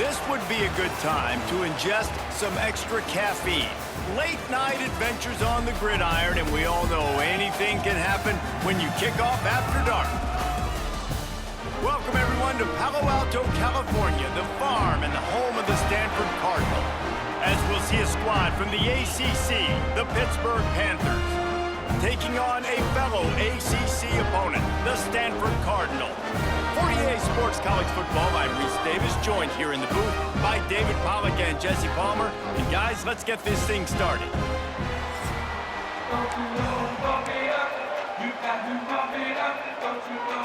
This would be a good time to ingest some extra caffeine. Late-night adventures on the gridiron, and we all know anything can happen when you kick off after dark. Welcome, everyone, to Palo Alto, California, the farm and the home of the Stanford Cardinal. As we'll see a squad from the ACC, the Pittsburgh Panthers, taking on a fellow ACC opponent, the Stanford Cardinal. For EA Sports College Football, I'm Reese Davis, joined here in the booth by David Pollack and Jesse Palmer. And guys, let's get this thing started.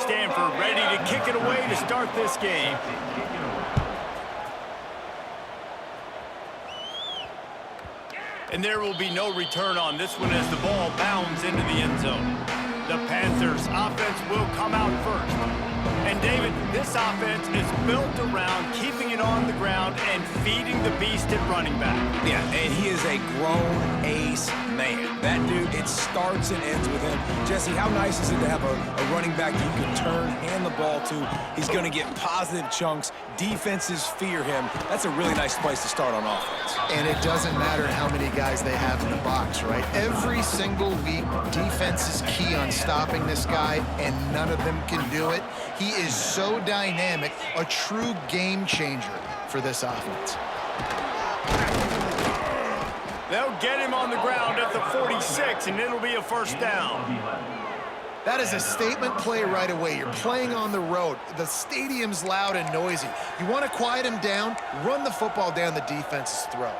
Stanford ready to kick it away to start this game. And there will be no return on this one as the ball bounds into the end zone. The Panthers offense will come out first. And David, this offense is built around keeping it on the ground and feeding the beast at running back. Yeah, and he is a grown ace man. That dude, it starts and ends with him. Jesse, how nice is it to have a running back that you can turn, hand the ball to? He's going to get positive chunks. Defenses fear him. That's a really nice place to start on offense. And it doesn't matter how many guys they have in the box, right? Every single week, defense is key on stopping this guy, and none of them can do it. He is so dynamic, a true game changer for this offense. They'll get him on the ground at the 46, and it'll be a first down. That is a statement play right away. You're playing on the road. The stadium's loud and noisy. You want to quiet him down, run the football down the defense's throat.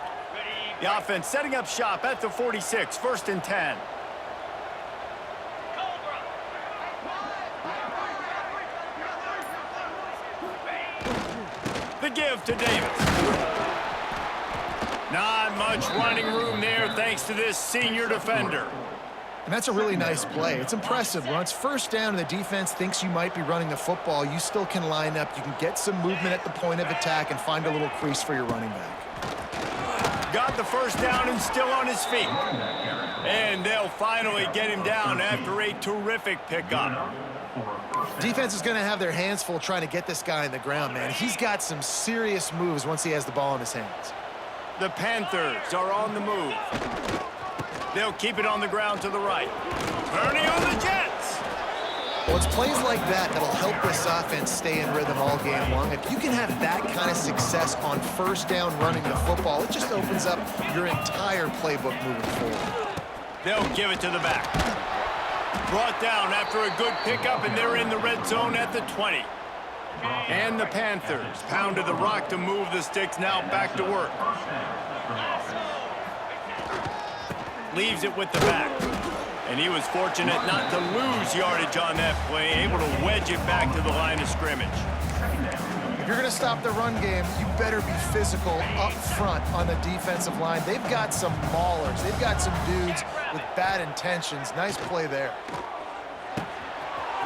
The offense setting up shop at the 46, 1st and 10. The give to Davis. Not much running room there thanks to this senior defender. And that's a really nice play. It's impressive. When it's first down and the defense thinks you might be running the football, you still can line up. You can get some movement at the point of attack and find a little crease for your running back. Got the first down and still on his feet. And they'll finally get him down after a terrific pickup. Defense is going to have their hands full trying to get this guy on the ground, man. He's got some serious moves once he has the ball in his hands. The Panthers are on the move. They'll keep it on the ground to the right. Turning on the Jets. Well, it's plays like that that'll help this offense stay in rhythm all game long. If you can have that kind of success on first down running the football, it just opens up your entire playbook moving forward. They'll give it to the back. Brought down after a good pickup, and they're in the red zone at the 20. And the Panthers pounded the rock to move the sticks, now back to work. Leaves it with the back. And he was fortunate not to lose yardage on that play, able to wedge it back to the line of scrimmage. If you're going to stop the run game, you better be physical up front on the defensive line. They've got some maulers. They've got some dudes with bad intentions. Nice play there.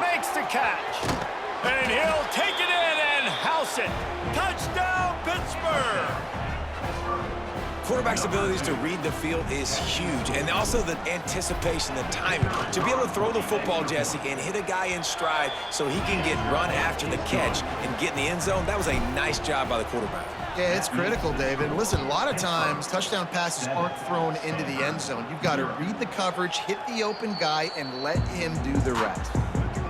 Makes the catch. And he'll take it in and house it. Touchdown, Pittsburgh! Quarterback's abilities to read the field is huge, and also the anticipation, the timing. To be able to throw the football, Jesse, and hit a guy in stride so he can get run after the catch and get in the end zone, that was a nice job by the quarterback. Yeah, it's critical, David. Listen, a lot of times, touchdown passes aren't thrown into the end zone. You've got to read the coverage, hit the open guy, and let him do the rest.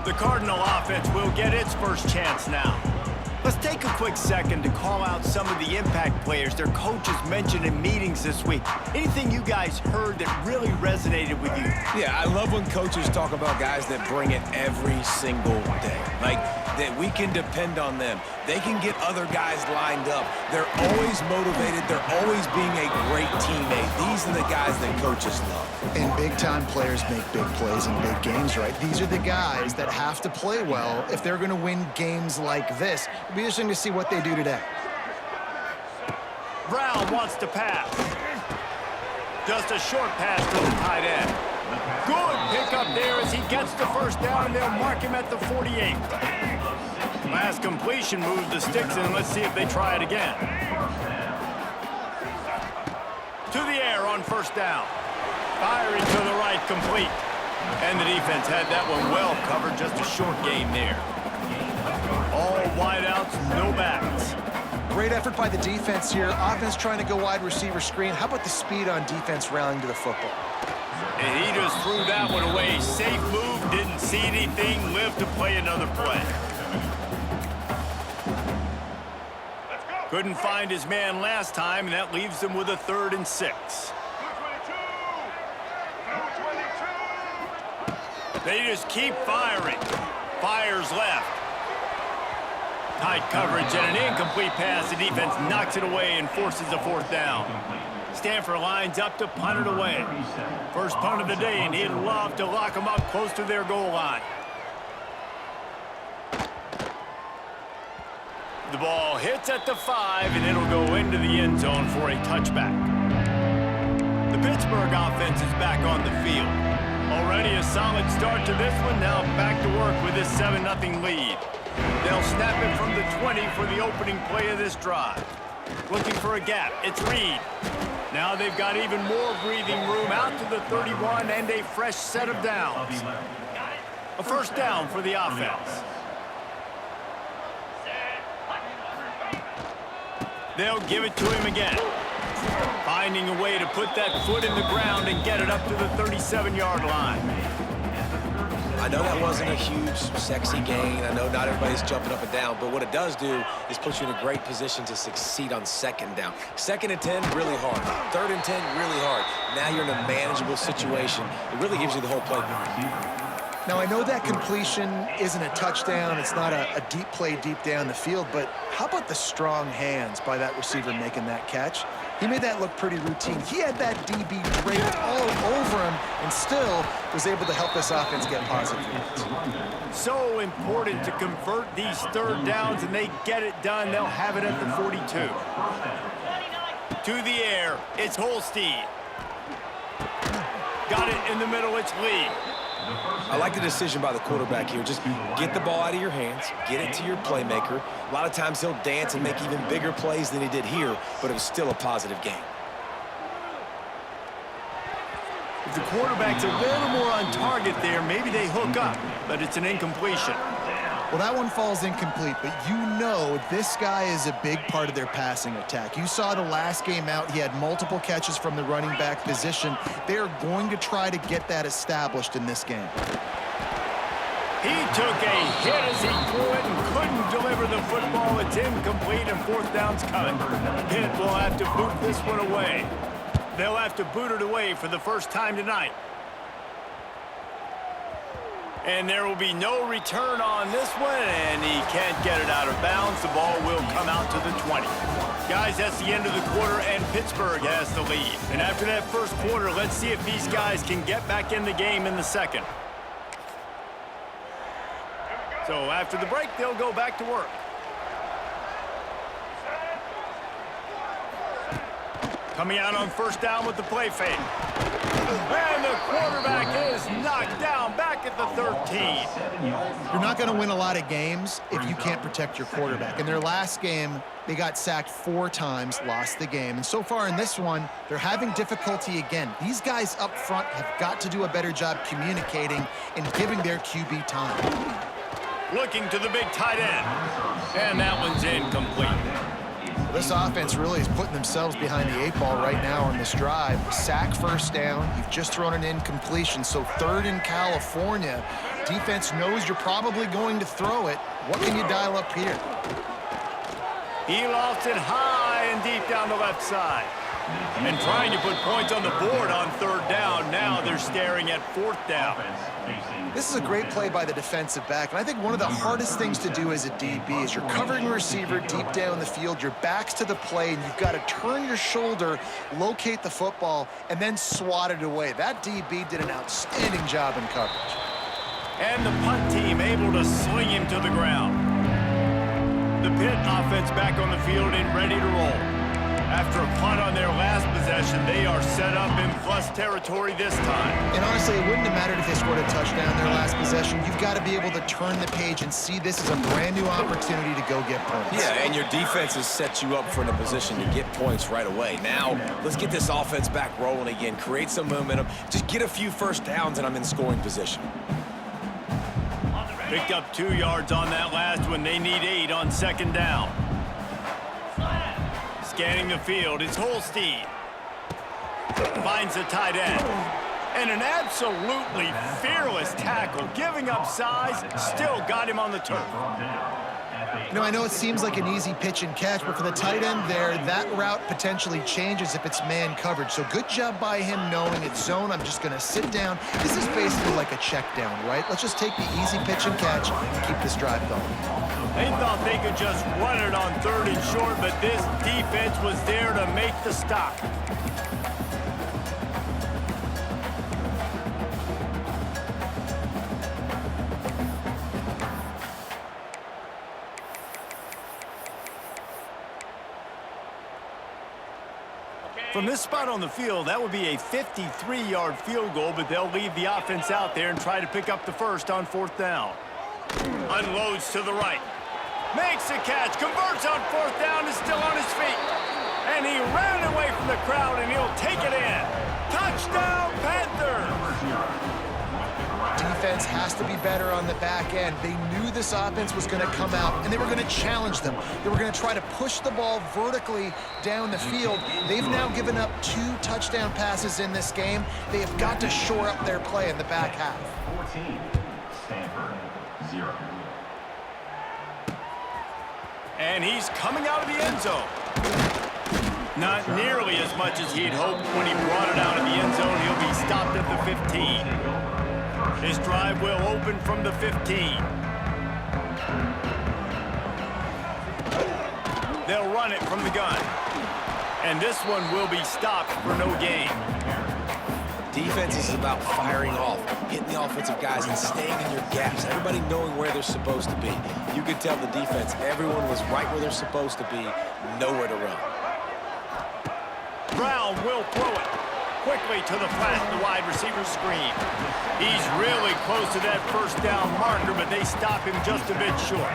The Cardinal offense will get its first chance now. Let's take a quick second to call out some of the impact players their coaches mentioned in meetings this week. Anything you guys heard that really resonated with you? Yeah, I love when coaches talk about guys that bring it every single day. Like, that we can depend on them. They can get other guys lined up. They're always motivated. They're always being a great teammate. These are the guys that coaches love. And big-time players make big plays in big games, right? These are the guys that have to play well if they're going to win games like this. It'll be interesting to see what they do today. Brown wants to pass. Just a short pass to the tight end. Good pickup there as he gets the first down, and they'll mark him at the 48. Last completion moves the sticks, and let's see if they try it again. To the air on first down. Firing to the right, complete. And the defense had that one well covered, just a short gain there. All wideouts, no backs. Great effort by the defense here. Offense trying to go wide receiver screen. How about the speed on defense rallying to the football? And he just threw that one away. Safe move, didn't see anything, lived to play another play. Couldn't find his man last time, and that leaves him with a 3rd and 6. They just keep firing. Fires left. Tight coverage and an incomplete pass. The defense knocks it away and forces a 4th down. Stanford lines up to punt it away. First punt of the day, and he'd love to lock them up close to their goal line. The ball hits at the 5, and it'll go into the end zone for a touchback. The Pittsburgh offense is back on the field. Already a solid start to this one. Now back to work with this 7-0 lead. They'll snap it from the 20 for the opening play of this drive. Looking for a gap. It's Reed. Now they've got even more breathing room out to the 31 and a fresh set of downs. A 1st down for the offense. They'll give it to him again. Finding a way to put that foot in the ground and get it up to the 37-yard line. I know that wasn't a huge, sexy gain. I know not everybody's jumping up and down, but what it does do is put you in a great position to succeed on 2nd down. 2nd and 10, really hard. 3rd and 10, really hard. Now you're in a manageable situation. It really gives you the whole playbook. Now, I know that completion isn't a touchdown. It's not a deep play deep down the field, but how about the strong hands by that receiver making that catch? He made that look pretty routine. He had that DB draped all over him and still was able to help this offense get positive yards. So important to convert these 3rd downs, and they get it done. They'll have it at the 42. To the air, it's Holstein. Got it in the middle, it's Lee. I like the decision by the quarterback here. Just get the ball out of your hands, get it to your playmaker. A lot of times he'll dance and make even bigger plays than he did here, but it was still a positive game. If the quarterback's a little more on target there, maybe they hook up, but it's an incompletion. Well, that one falls incomplete, but you know this guy is a big part of their passing attack. You saw the last game out. He had multiple catches from the running back position. They are going to try to get that established in this game. He took a hit as he threw it and couldn't deliver the football. It's incomplete, and 4th down's coming. Pitt will have to boot this one away. They'll have to boot it away for the first time tonight. And there will be no return on this one, and he can't get it out of bounds. The ball will come out to the 20. Guys, that's the end of the quarter, and Pittsburgh has the lead. And after that first quarter, let's see if these guys can get back in the game in the 2nd. So after the break, they'll go back to work. Coming out on 1st down with the play fake. And the quarterback is knocked down back at the 13. You're not going to win a lot of games if you can't protect your quarterback. In their last game, they got sacked 4 times, lost the game. And so far in this one, they're having difficulty again. These guys up front have got to do a better job communicating and giving their QB time. Looking to the big tight end. And that one's incomplete. This offense really is putting themselves behind the 8 ball right now on this drive. Sack 1st down. You've just thrown an incompletion, so 3rd in California. Defense knows you're probably going to throw it. What can you dial up here? He lofts it high and deep down the left side. And trying to put points on the board on 3rd down. Now they're staring at 4th down. This is a great play by the defensive back, and I think one of the hardest things to do as a DB is you're covering a receiver deep down the field, your back's to the play, and you've got to turn your shoulder, locate the football, and then swat it away. That DB did an outstanding job in coverage. And the punt team able to sling him to the ground. The Pitt offense back on the field and ready to roll. After a punt on their last possession, they are set up in plus territory this time. And honestly, it wouldn't have mattered if they scored a touchdown their last possession. You've got to be able to turn the page and see this as a brand new opportunity to go get points. Yeah, and your defense has set you up for a position to get points right away. Now, let's get this offense back rolling again, create some momentum, just get a few 1st downs, and I'm in scoring position. Picked up 2 yards on that last one. They need 8 on 2nd down. Scanning the field, it's Holstein. Finds the tight end. And an absolutely fearless tackle, giving up size, still got him on the turf. You know, I know it seems like an easy pitch and catch, but for the tight end there, that route potentially changes if it's man coverage. So good job by him knowing it's zone. I'm just going to sit down. This is basically like a check down, right? Let's just take the easy pitch and catch and keep this drive going. They thought they could just run it on 3rd and short, but this defense was there to make the stop. From this spot on the field, that would be a 53-yard field goal, but they'll leave the offense out there and try to pick up the first on 4th down. Unloads to the right. Makes a catch, converts on 4th down, is still on his feet. And he ran away from the crowd, and he'll take it in. Touchdown, Panthers! Defense has to be better on the back end. They knew this offense was going to come out, and they were going to challenge them. They were going to try to push the ball vertically down the field. They've now given up 2 touchdown passes in this game. They have got to shore up their play in the back half. 14, Stanford, 0. And he's coming out of the end zone. Not nearly as much as he'd hoped when he brought it out of the end zone. He'll be stopped at the 15. His drive will open from the 15. They'll run it from the gun. And this one will be stopped for no gain. Defense is about firing off, hitting the offensive guys and staying in your gaps, everybody knowing where they're supposed to be. You could tell the defense, everyone was right where they're supposed to be, nowhere to run. Brown will throw it quickly to the flat, the wide receiver screen. He's really close to that 1st down marker, but they stop him just a bit short.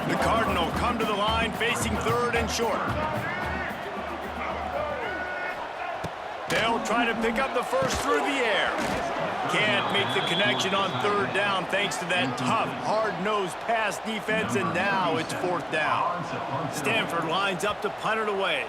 The Cardinal come to the line facing 3rd and short. They'll try to pick up the first through the air. Can't make the connection on 3rd down thanks to that tough, hard-nosed pass defense, and now it's 4th down. Stanford lines up to punt it away.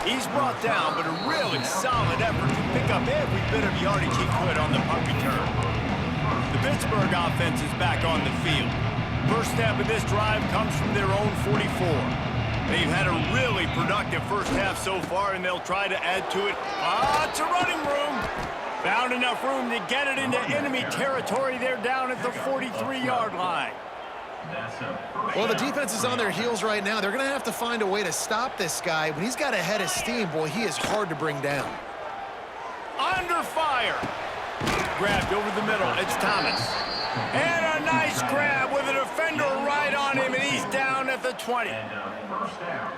He's brought down, but a really solid effort to pick up every bit of yardage he could on the punt return. The Pittsburgh offense is back on the field. First snap of this drive comes from their own 44. They've had a really productive first half so far, and they'll try to add to it. Lots of running room. Found enough room to get it into enemy territory. They're down at the 43-yard line. Well, the defense is on their heels right now. They're going to have to find a way to stop this guy. When he's got a head of steam, boy, he is hard to bring down. Under fire. Grabbed over the middle. It's Thomas. And a nice grab with a defender right on him, and he's down at the 20.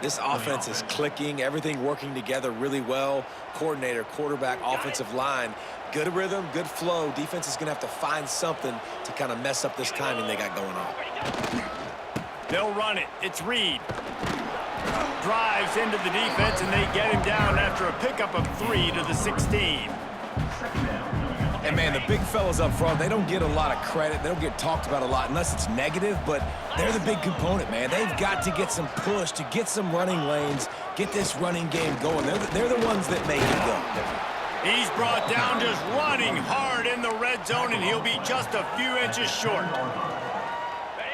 This offense is clicking, everything working together really well. Coordinator, quarterback, offensive line. Good rhythm, good flow. Defense is going to have to find something to kind of mess up this timing they got going on. They'll run it. It's Reed. Drives into the defense, and they get him down after a pickup of 3 to the 16. And, man, the big fellas up front, they don't get a lot of credit. They don't get talked about a lot unless it's negative, but they're the big component, man. They've got to get some push, to get some running lanes, get this running game going. They're the ones that make it go. He's brought down just running hard in the red zone, and he'll be just a few inches short.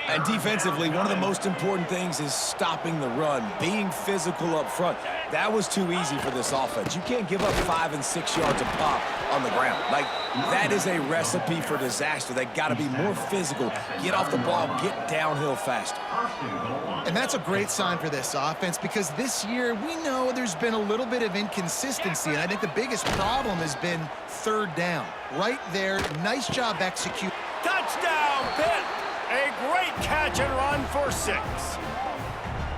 And defensively, one of the most important things is stopping the run, being physical up front. That was too easy for this offense. You can't give up 5 and 6 yards a pop on the ground. Like, that is a recipe for disaster. They got to be more physical, get off the ball, get downhill faster. And that's a great sign for this offense, because this year we know there's been a little bit of inconsistency, and I think the biggest problem has been 3rd down. Right there, nice job executing. Touchdown, Pitt! A great catch and run for 6.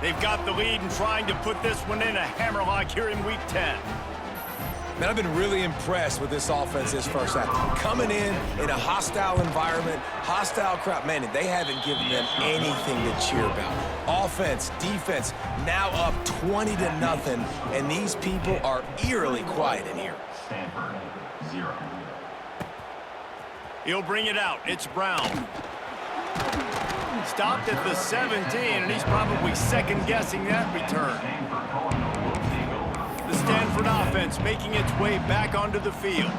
They've got the lead and trying to put this one in a hammerlock here in Week 10. Man, I've been really impressed with this offense this first half. Coming in a hostile environment, hostile crowd. Man, they haven't given them anything to cheer about. Offense, defense, now up 20-0, and these people are eerily quiet in here. Stanford, 0. He'll bring it out. It's Brown. Stopped at the 17, and he's probably second-guessing that return. The Stanford offense making its way back onto the field.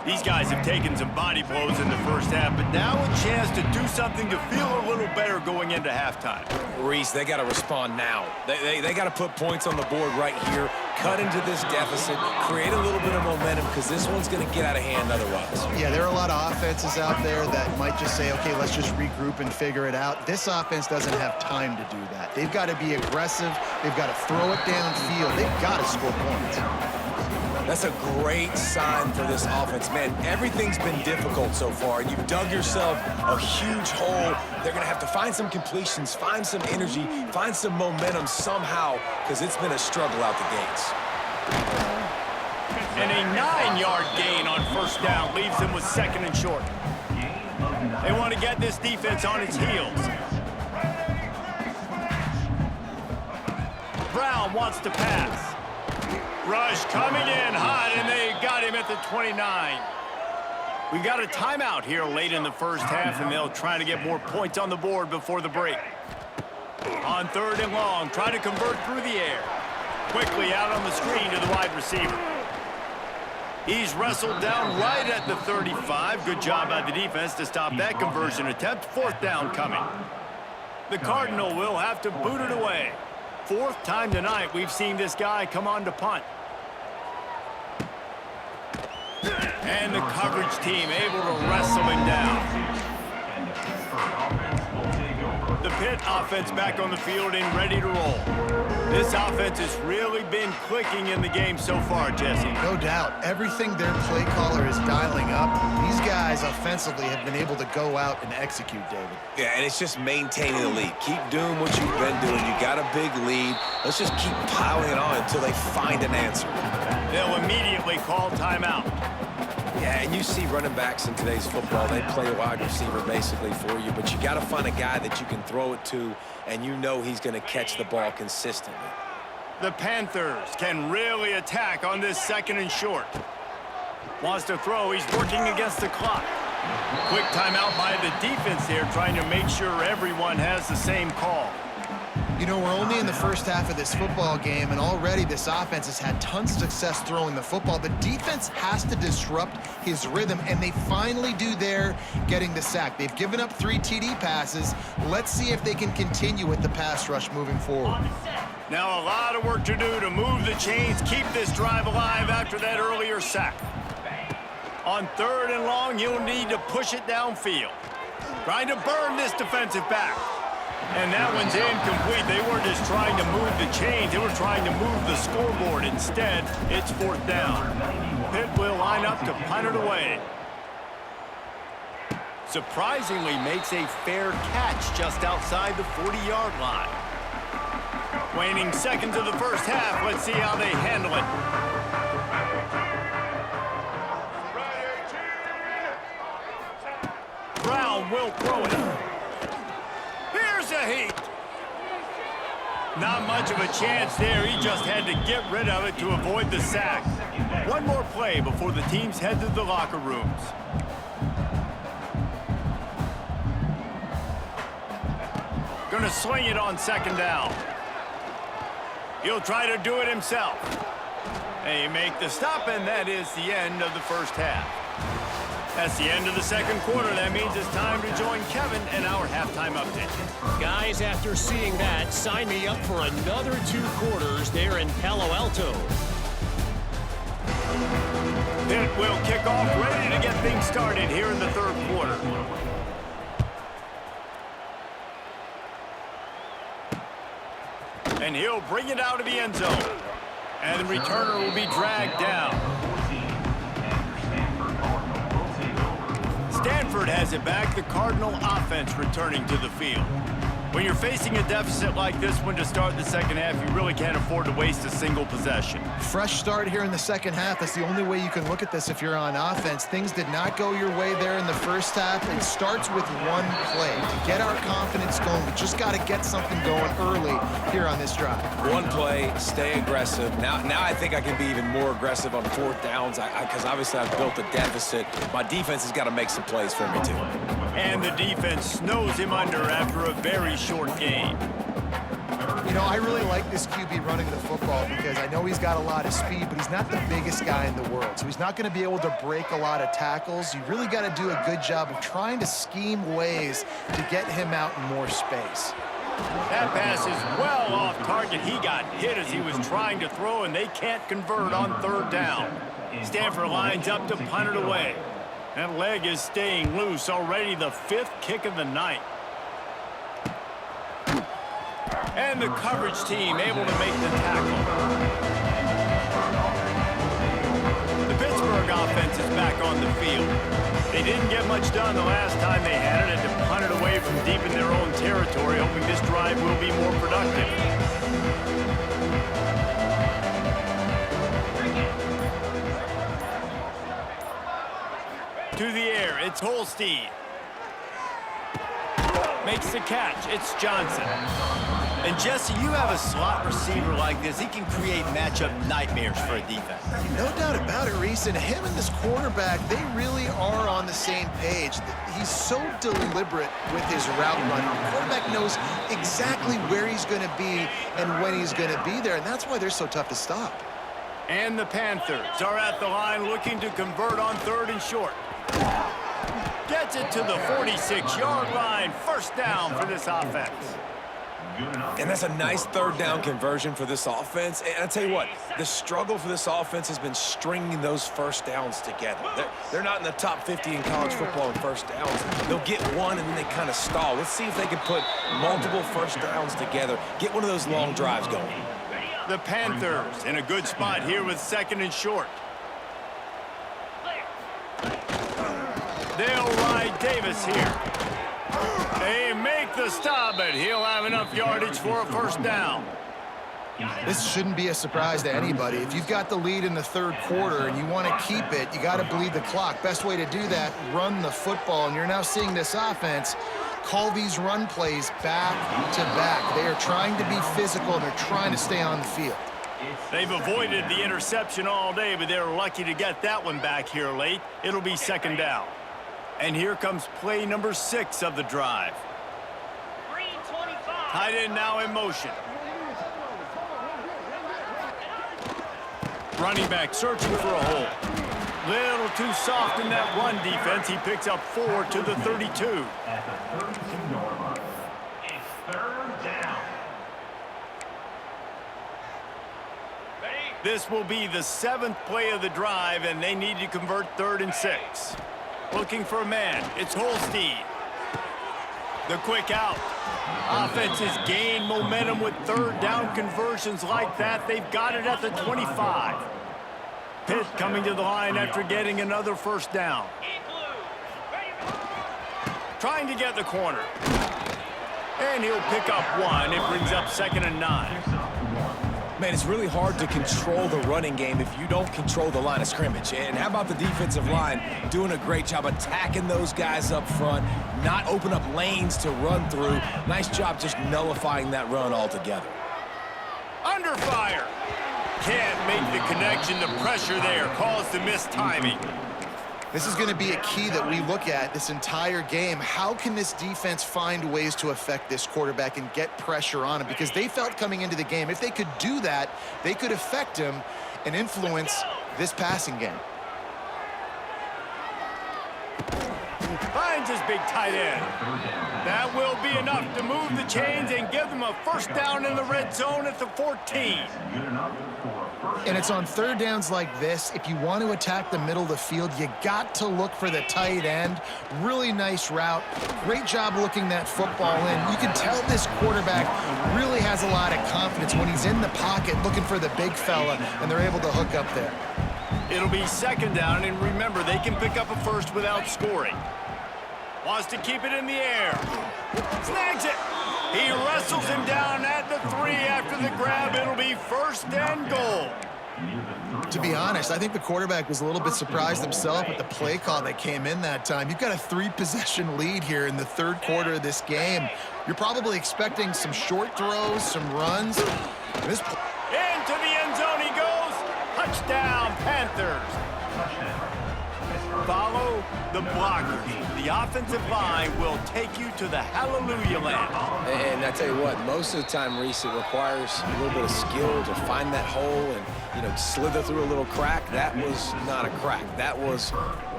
These guys have taken some body blows in the first half, but now a chance to do something to feel a little better going into halftime. Reese, they got to respond now. They got to put points on the board right here, cut into this deficit, create a little bit of momentum, because this one's going to get out of hand otherwise. Yeah, there are a lot of offenses out there that might just say, okay, let's just regroup and figure it out. This offense doesn't have time to do that. They've got to be aggressive. They've got to throw it downfield. They've got to score points. That's a great sign for this offense. Man, everything's been difficult so far. You've dug yourself a huge hole. They're going to have to find some completions, find some energy, find some momentum somehow, because it's been a struggle out the gates. And a 9-yard gain on first down leaves them with second and short. They want to get this defense on its heels. Brown wants to pass. Rush coming in hot, and they got him at the 29. We got a timeout here late in the first half, and they'll try to get more points on the board before the break. On third and long, try to convert through the air. Quickly out on the screen to the wide receiver. He's wrestled down right at the 35. Good job by the defense to stop that conversion attempt. Fourth down coming. The Cardinal will have to boot it away. Fourth time tonight we've seen this guy come on to punt. And the coverage team able to wrestle him down. The Pitt offense back on the field and ready to roll. This offense has really been clicking in the game so far, Jesse. No doubt. Everything their play caller is dialing up, these guys offensively have been able to go out and execute, David. Yeah, and it's just maintaining the lead. Keep doing what you've been doing. You got a big lead. Let's just keep piling it on until they find an answer. They'll immediately call timeout. Yeah, and you see running backs in today's football, they play a wide receiver basically for you, but you got to find a guy that you can throw it to, and you know he's going to catch the ball consistently. The Panthers can really attack on this second and short. Wants to throw. He's working against the clock. Quick timeout by the defense here, trying to make sure everyone has the same call. You know, we're only in the first half of this football game, and already this offense has had tons of success throwing the football. The defense has to disrupt his rhythm, and they finally do there, getting the sack. They've given up 3 TD passes. Let's see if they can continue with the pass rush moving forward. Now a lot of work to do to move the chains, keep this drive alive after that earlier sack. On third and long, you'll need to push it downfield. Trying to burn this defensive back. And that one's incomplete. They weren't just trying to move the chains. They were trying to move the scoreboard. Instead, it's fourth down. Pitt will line up to punt it away. Surprisingly makes a fair catch just outside the 40-yard line. Waning seconds of the first half. Let's see how they handle it. Brown will throw it. Here's a heat. Not much of a chance there. He just had to get rid of it to avoid the sack. One more play before the teams head to the locker rooms. Gonna sling it on second down. He'll try to do it himself. They make the stop, and that is the end of the first half. That's the end of the second quarter. That means it's time to join Kevin in our halftime update. Guys, after seeing that, sign me up for another 2 quarters there in Palo Alto. Pitt will kick off, ready to get things started here in the third quarter. And he'll bring it out of the end zone. And the returner will be dragged down. Stanford has it back. The Cardinal offense returning to the field. When you're facing a deficit like this one to start the second half, you really can't afford to waste a single possession. Fresh start here in the second half. That's the only way you can look at this if you're on offense. Things did not go your way there in the first half. It starts with one play. To get our confidence going, we just got to get something going early here on this drive. One play, stay aggressive. Now I think I can be even more aggressive on fourth downs because obviously I've built a deficit. My defense has got to make some plays for me too. And the defense snows him under after a very short game. You know, I really like this QB running the football because I know he's got a lot of speed, but he's not the biggest guy in the world. So he's not going to be able to break a lot of tackles. You really got to do a good job of trying to scheme ways to get him out in more space. That pass is well off target. He got hit as he was trying to throw, and they can't convert on third down. Stanford lines up to punt it away. That leg is staying loose. Already the 5th kick of the night. And the coverage team able to make the tackle. The Pittsburgh offense is back on the field. They didn't get much done the last time they had it, and to punt it away from deep in their own territory, hoping this drive will be more productive. To the air, it's Holstein. Makes the catch, it's Johnson. And Jesse, you have a slot receiver like this, he can create matchup nightmares for a defense. No doubt about it, Reese. And him and this quarterback, they really are on the same page. He's so deliberate with his route running. The quarterback knows exactly where he's going to be and when he's going to be there, and that's why they're so tough to stop. And the Panthers are at the line looking to convert on third and short. Gets it to the 46-yard line. First down for this offense. And that's a nice third down conversion for this offense. And I tell you what, the struggle for this offense has been stringing those first downs together. They're not in the top 50 in college football in first downs. They'll get one and then they kind of stall. Let's see if they can put multiple first downs together, get one of those long drives going. The Panthers in a good spot here with second and short. They'll ride Davis here. They make the stop, but he'll have enough yardage for a first down. This shouldn't be a surprise to anybody. If you've got the lead in the third quarter and you want to keep it, you got to bleed the clock. Best way to do that, run the football. And you're now seeing this offense call these run plays back to back. They are trying to be physical, and they're trying to stay on the field. They've avoided the interception all day, but they're lucky to get that one back here late. It'll be second down. And here comes play number 6 of the drive. Tight end now in motion. Running back searching for a hole. Little too soft in that run defense. He picks up 4 to the 32. At the 32-yard line. It's third down. This will be the 7th play of the drive, and they need to convert 3rd and 6. Looking for a man. It's Holstein. The quick out. Offense has gained momentum with third down conversions like that. They've got it at the 25. Pitt coming to the line after getting another first down. Trying to get the corner. And he'll pick up 1. It brings up 2nd and 9. Man, it's really hard to control the running game if you don't control the line of scrimmage. And how about the defensive line doing a great job attacking those guys up front, not open up lanes to run through. Nice job just nullifying that run altogether. Under fire. Can't make the connection. The pressure there caused the missed timing. This is going to be a key that we look at this entire game. How can this defense find ways to affect this quarterback and get pressure on him? Because they felt coming into the game, if they could do that, they could affect him and influence this passing game. Finds his big tight end. That will be enough to move the chains and give them a first down in the red zone at the 14. And it's on third downs like this, if you want to attack the middle of the field, you got to look for the tight end. Really nice route. Great job looking that football in. You can tell this quarterback really has a lot of confidence when he's in the pocket looking for the big fella, and they're able to hook up there. It'll be second down, and remember, they can pick up a first without scoring. Wants to keep it in the air. Snags it. He wrestles him down at the 3 after the grab. It'll be 1st and goal. To be honest, I think the quarterback was a little bit surprised himself with the play call that came in that time. You've got a 3-possession lead here in the 3rd quarter of this game. You're probably expecting some short throws, some runs. Into the end zone he goes. Touchdown, Panthers. Follow the blockers. The offensive line will take you to the hallelujah land. And I tell you what, most of the time, Reese, it requires a little bit of skill to find that hole and, slither through a little crack. That was not a crack. That was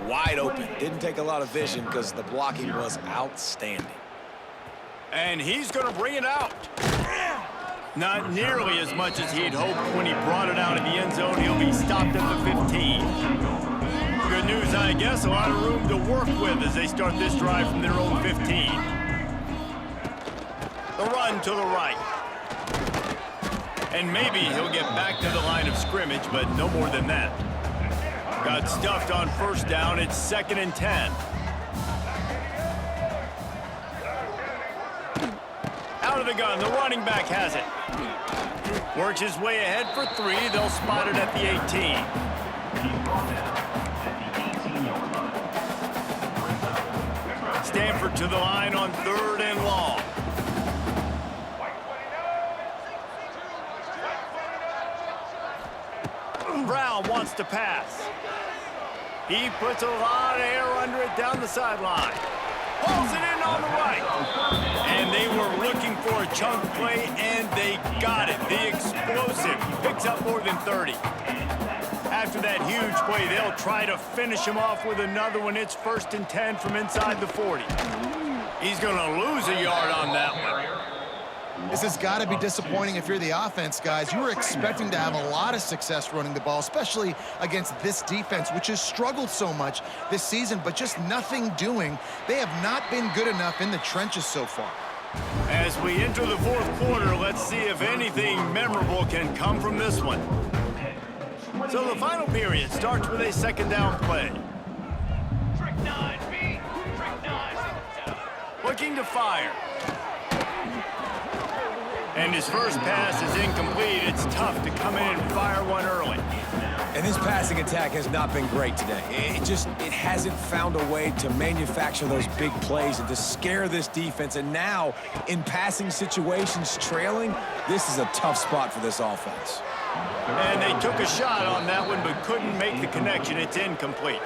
wide open. Didn't take a lot of vision because the blocking was outstanding. And he's going to bring it out. Not nearly as much as he'd hoped when he brought it out of the end zone. He'll be stopped at the 15. Good news, I guess. A lot of room to work with as they start this drive from their own 15. The run to the right. And maybe he'll get back to the line of scrimmage, but no more than that. Got stuffed on 1st down. It's 2nd and 10. Out of the gun. The running back has it. Works his way ahead for 3. They'll spot it at the 18. Stanford to the line on 3rd and long. Brown wants to pass. He puts a lot of air under it down the sideline. Pulls it in on the right. And they were looking for a chunk play, and they got it. The explosive picks up more than 30. After that huge play, they'll try to finish him off with another one. It's 1st and 10 from inside the 40. He's going to lose a yard on that one. This has got to be disappointing if you're the offense, guys. You were expecting to have a lot of success running the ball, especially against this defense, which has struggled so much this season, but just nothing doing. They have not been good enough in the trenches so far. As we enter the 4th quarter, let's see if anything memorable can come from this one. So the final period starts with a 2nd down play. Looking to fire. And his first pass is incomplete. It's tough to come in and fire one early. And this passing attack has not been great today. It hasn't found a way to manufacture those big plays and to scare this defense. And now, in passing situations, trailing, this is a tough spot for this offense. And they took a shot on that one, but couldn't make the connection. It's incomplete.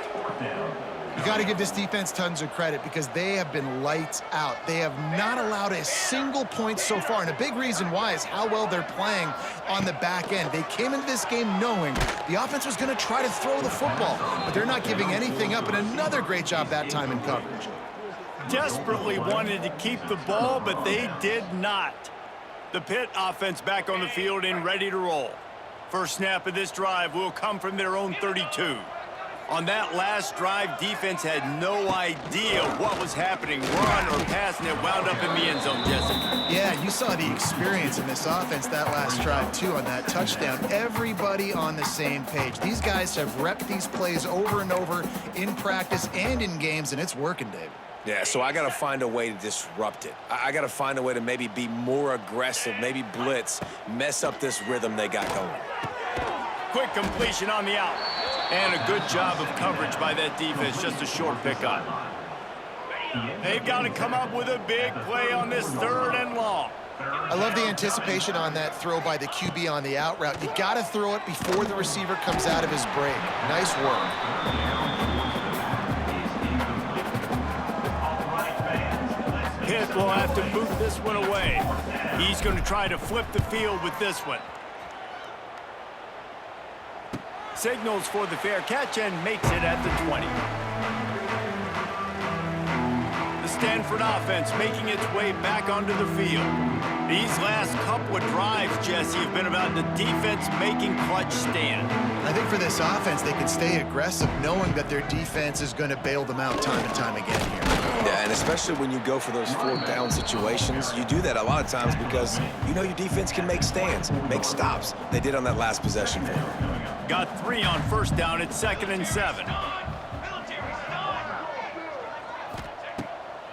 You got to give this defense tons of credit because they have been lights out. They have not allowed a single point so far, and a big reason why is how well they're playing on the back end. They came into this game knowing the offense was going to try to throw the football, but they're not giving anything up, and another great job that time in coverage. Desperately wanted to keep the ball, but they did not. The Pitt offense back on the field and ready to roll. First snap of this drive will come from their own 32. On that last drive, defense had no idea what was happening. Run or pass, and it wound up in the end zone, Jesse. Yeah, you saw the experience in this offense that last drive, too, on that touchdown. Everybody on the same page. These guys have repped these plays over and over in practice and in games, and it's working, David. Yeah, so I got to find a way to disrupt it. I got to find a way to maybe be more aggressive, maybe blitz, mess up this rhythm they got going. Quick completion on the out. And a good job of coverage by that defense, just a short pickup. They've got to come up with a big play on this 3rd and long. I love the anticipation on that throw by the QB on the out route. You got to throw it before the receiver comes out of his break. Nice work. Pitt will have to boot this one away. He's going to try to flip the field with this one. Signals for the fair catch and makes it at the 20. The Stanford offense making its way back onto the field. These last couple of drives, Jesse, have been about the defense making clutch stand. I think for this offense, they can stay aggressive knowing that their defense is going to bail them out time and time again here. Yeah, and especially when you go for those 4th down situations, you do that a lot of times because you know your defense can make stands, make stops. They did on that last possession for them. Got 3 on 1st down. It's 2nd and 7.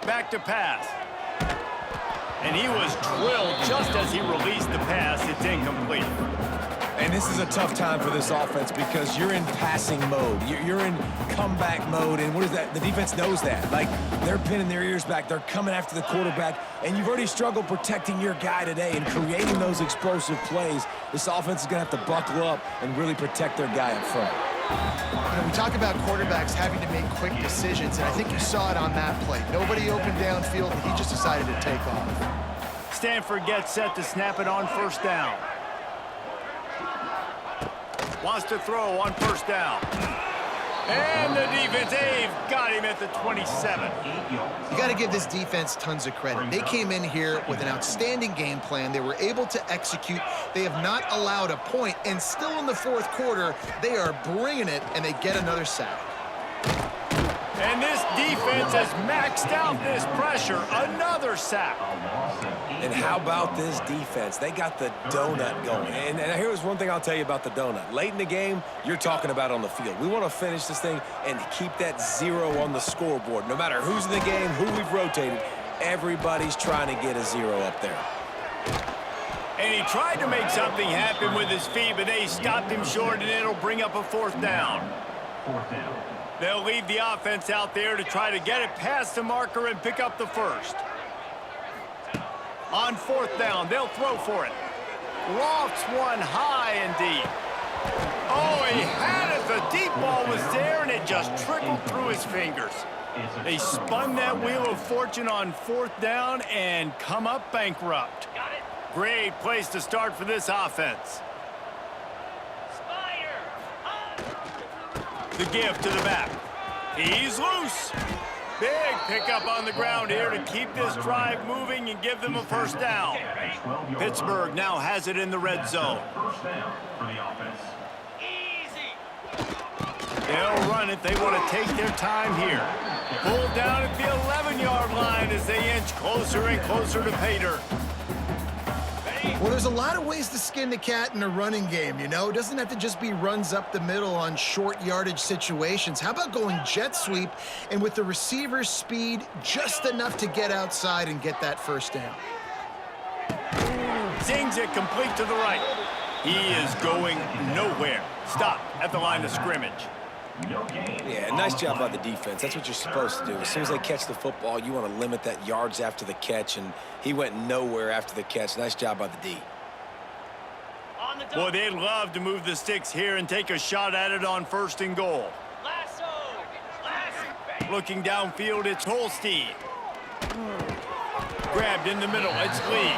Back to pass. And he was drilled just as he released the pass. It's incomplete. And this is a tough time for this offense because you're in passing mode. You're in comeback mode, and what is that? The defense knows that. Like, they're pinning their ears back. They're coming after the quarterback, and you've already struggled protecting your guy today and creating those explosive plays. This offense is going to have to buckle up and really protect their guy up front. You know, we talk about quarterbacks having to make quick decisions, and I think you saw it on that play. Nobody open downfield, and he just decided to take off. Stanford gets set to snap it on first down. Wants to throw on first down. And the defense, they've got him at the 27. You got to give this defense tons of credit. They came in here with an outstanding game plan. They were able to execute. They have not allowed a point, and still in the fourth quarter, they are bringing it, and they get another sack. And this defense has maxed out this pressure. Another sack. And how about this defense? They got the donut going. And here's one thing I'll tell you about the donut. Late in the game, you're talking about on the field. We want to finish this thing and keep that 0 on the scoreboard. No matter who's in the game, who we've rotated, everybody's trying to get a 0 up there. And he tried to make something happen with his feet, but they stopped him short, and it'll bring up a fourth down. They'll leave the offense out there to try to get it past the marker and pick up the first. On fourth down, they'll throw for it. Lofts one high and deep. Oh, he had it. The deep ball was there, and it just trickled through his fingers. They spun that wheel of fortune on fourth down and come up bankrupt. Great place to start for this offense. The give to the back. He's loose. Big pickup on the ground here to keep this drive moving and give them a first down. Pittsburgh now has it in the red zone. They'll run it. They want to take their time here. Pulled down at the 11-yard line as they inch closer and closer to pay dirt. Well, there's a lot of ways to skin the cat in a running game, you know? It doesn't have to just be runs up the middle on short yardage situations. How about going jet sweep and with the receiver's speed just enough to get outside and get that first down? Zings it complete to the right. He is going nowhere. Stop at the line of scrimmage. Yeah, nice job by the defense. That's what you're supposed to do. As soon as they catch the football, you want to limit that yards after the catch, and he went nowhere after the catch. Nice job by the D. Boy, they'd love to move the sticks here and take a shot at it on first and goal. Looking downfield, it's Holstein. Grabbed in the middle, it's Lee.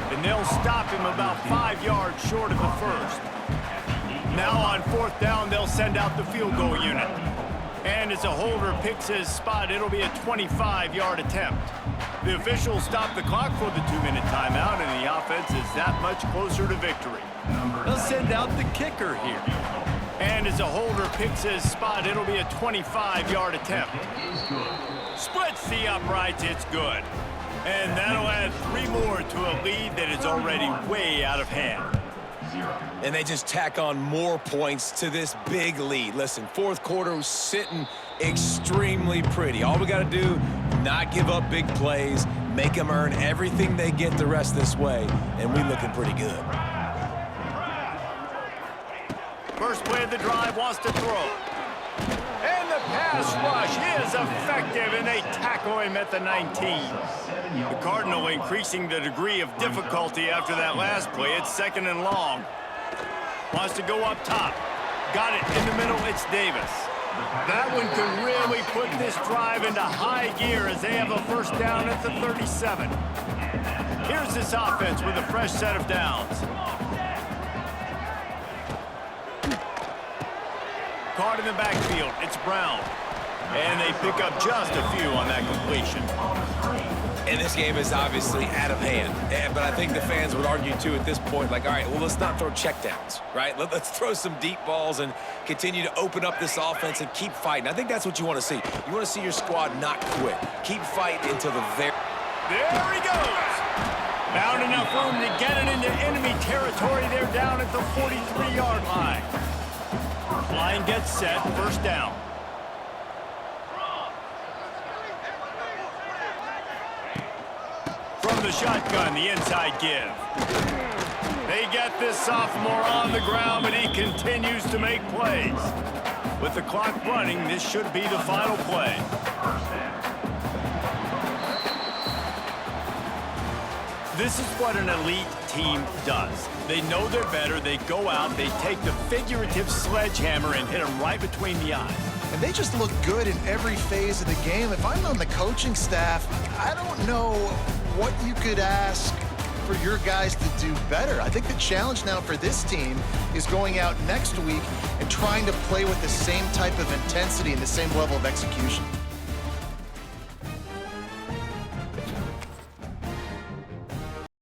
And they'll stop him about 5 yards short of the first. Now on fourth down, they'll send out the field goal unit. And as a holder picks his spot, it'll be a 25-yard attempt. The officials stop the clock for the 2-minute timeout, and the offense is that much closer to victory. They'll send out the kicker here. And as a holder picks his spot, it'll be a 25-yard attempt. Splits the uprights, it's good. And that'll add 3 more to a lead that is already way out of hand. And they just tack on more points to this big lead. Listen, fourth quarter was sitting extremely pretty. All we got to do, not give up big plays, make them earn everything they get the rest this way, and we're looking pretty good. First play of the drive, wants to throw. And the pass rush is effective, and they tackle him at the 19. The Cardinal increasing the degree of difficulty after that last play. It's second and long. Wants to go up top. Got it in the middle, it's Davis. That one could really put this drive into high gear as they have a first down at the 37. Here's this offense with a fresh set of downs. Caught in the backfield, it's Brown. And they pick up just a few on that completion. And this game is obviously out of hand. But I think the fans would argue, too, at this point, like, all right, well, let's not throw checkdowns, right? Let's throw some deep balls and continue to open up this offense and keep fighting. I think that's what you want to see. You want to see your squad not quit. Keep fighting until the very... There he goes. Found enough room to get it into enemy territory. They're down at the 43-yard line. Line gets set, first down. From the shotgun, the inside give. They get this sophomore on the ground, but he continues to make plays. With the clock running, this should be the final play. This is what an elite team does. They know they're better. They go out, they take the figurative sledgehammer and hit them right between the eyes. And they just look good in every phase of the game. If I'm on the coaching staff, I don't know what you could ask for your guys to do better. I think the challenge now for this team is going out next week and trying to play with the same type of intensity and the same level of execution.